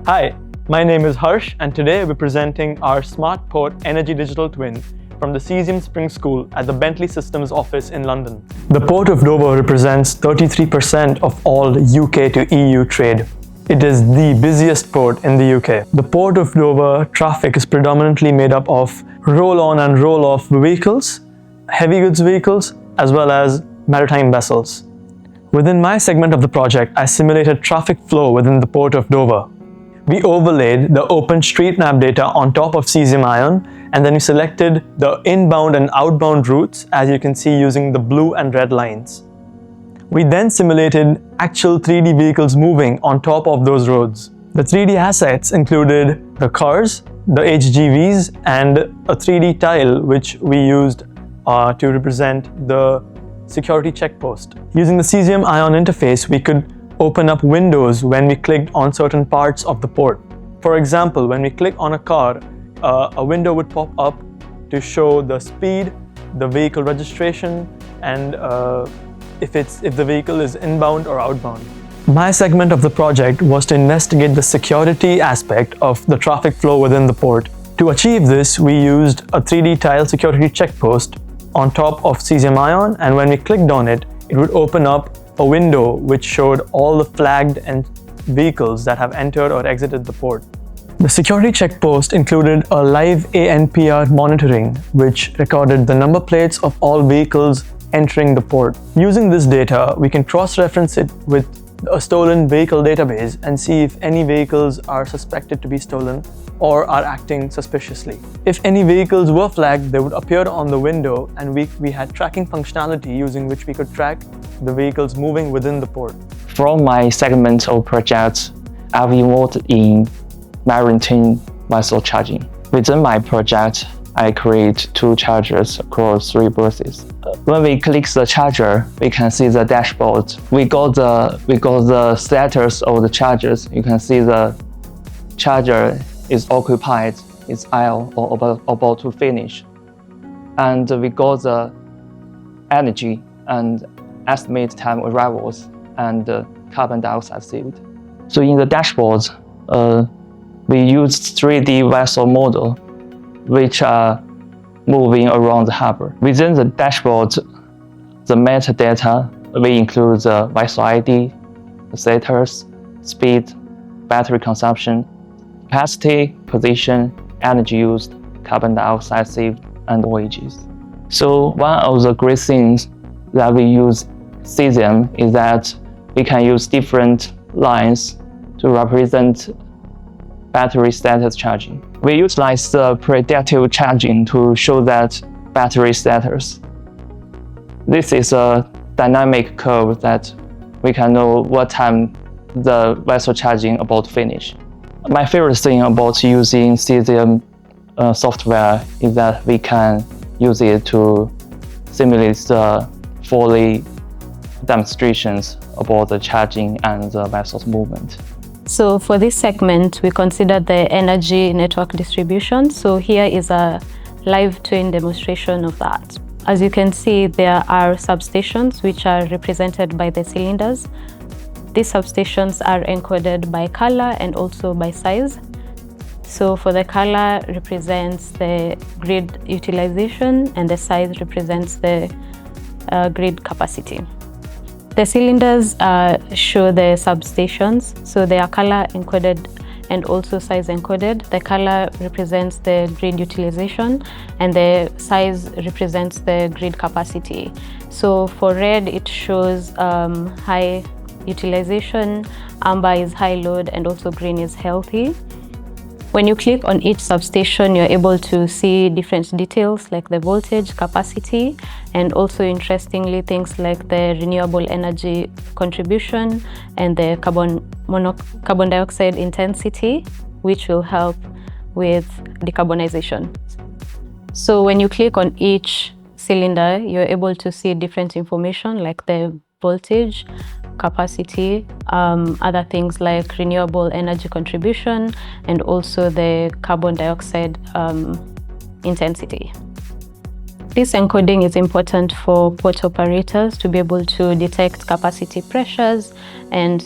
Hi, my name is Harsh, and today we're presenting our SmartPort Energy Digital Twin from the Cesium Spring School at the Bentley Systems office in London. The Port of Dover represents 33% of all UK to EU trade. It is the busiest port in the UK. The Port of Dover traffic is predominantly made up of roll-on and roll-off vehicles, heavy goods vehicles, as well as maritime vessels. Within my segment of the project, I simulated traffic flow within the Port of Dover. We overlaid the OpenStreetMap data on top of Cesium Ion, and then we selected the inbound and outbound routes, as you can see using the blue and red lines. We then simulated actual 3D vehicles moving on top of those roads. The 3D assets included the cars, the HGVs, and a 3D tile which we used to represent the security checkpost. Using the Cesium Ion interface, we could open up windows when we clicked on certain parts of the port. For example, when we click on a car, a window would pop up to show the speed, the vehicle registration, and if the vehicle is inbound or outbound. My segment of the project was to investigate the security aspect of the traffic flow within the port. To achieve this, we used a 3D tile security checkpost on top of Cesium Ion, and when we clicked on it, it would open up a window which showed all the flagged vehicles that have entered or exited the port. The security checkpost included a live ANPR monitoring, which recorded the number plates of all vehicles entering the port. Using this data, we can cross-reference it with a stolen vehicle database and see if any vehicles are suspected to be stolen or are acting suspiciously. If any vehicles were flagged, they would appear on the window, and we had tracking functionality using which we could track the vehicles moving within the port. From my segment of project, I've involved in maritime vessel charging. Within my project, I create 2 chargers across 3 berths. When we click the charger, we can see the dashboard. We got the status of the chargers. You can see the charger is occupied, it's idle or about to finish. And we got the energy and estimate time arrivals and carbon dioxide saved. So in the dashboard, we used 3D vessel model, which are moving around the harbor. Within the dashboard, the metadata, we include the vessel ID, the status, speed, battery consumption, capacity, position, energy used, carbon dioxide saved, and voyages. So one of the great things that we use Cesium is that we can use different lines to represent battery status charging. We utilize the predictive charging to show that battery status. This is a dynamic curve that we can know what time the vessel charging about to finish. My favorite thing about using Cesium software is that we can use it to simulate the fully demonstrations about the charging and the vessel's movement. So for this segment, we consider the energy network distribution. So here is a live twin demonstration of that. As you can see, there are substations which are represented by the cylinders. These substations are encoded by color and also by size. So for the color represents the grid utilization, and the size represents the grid capacity. The cylinders show the substations, so they are color encoded and also size encoded. The color represents the grid utilization, and the size represents the grid capacity. So for red, it shows high utilization, amber is high load, and also green is healthy. When you click on each substation, you're able to see different details like the voltage, capacity, and also interestingly things like the renewable energy contribution and the carbon dioxide intensity, which will help with decarbonization. So when you click on each cylinder, you're able to see different information like the voltage, capacity, other things like renewable energy contribution, and also the carbon dioxide intensity. This encoding is important for port operators to be able to detect capacity pressures and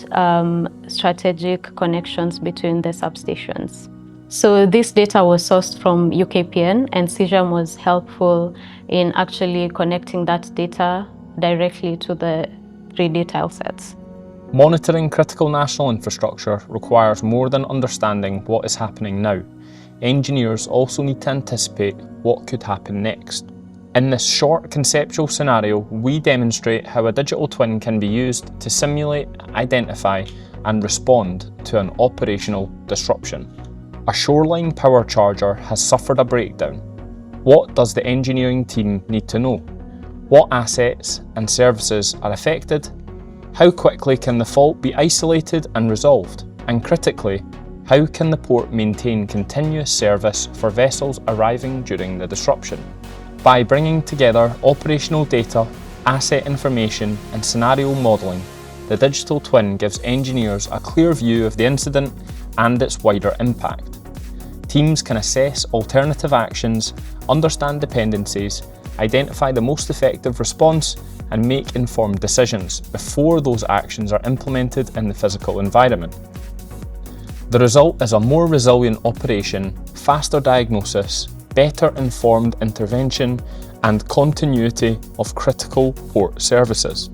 strategic connections between the substations. So this data was sourced from UKPN, and Cesium was helpful in actually connecting that data directly to the 3D tile sets. Monitoring critical national infrastructure requires more than understanding what is happening now. Engineers also need to anticipate what could happen next. In this short conceptual scenario, we demonstrate how a digital twin can be used to simulate, identify, and respond to an operational disruption. A shoreline power charger has suffered a breakdown. What does the engineering team need to know? What assets and services are affected? How quickly can the fault be isolated and resolved? And critically, how can the port maintain continuous service for vessels arriving during the disruption? By bringing together operational data, asset information, and scenario modelling, the digital twin gives engineers a clear view of the incident and its wider impact. Teams can assess alternative actions, understand dependencies, identify the most effective response, and make informed decisions before those actions are implemented in the physical environment. The result is a more resilient operation, faster diagnosis, better informed intervention, and continuity of critical port services.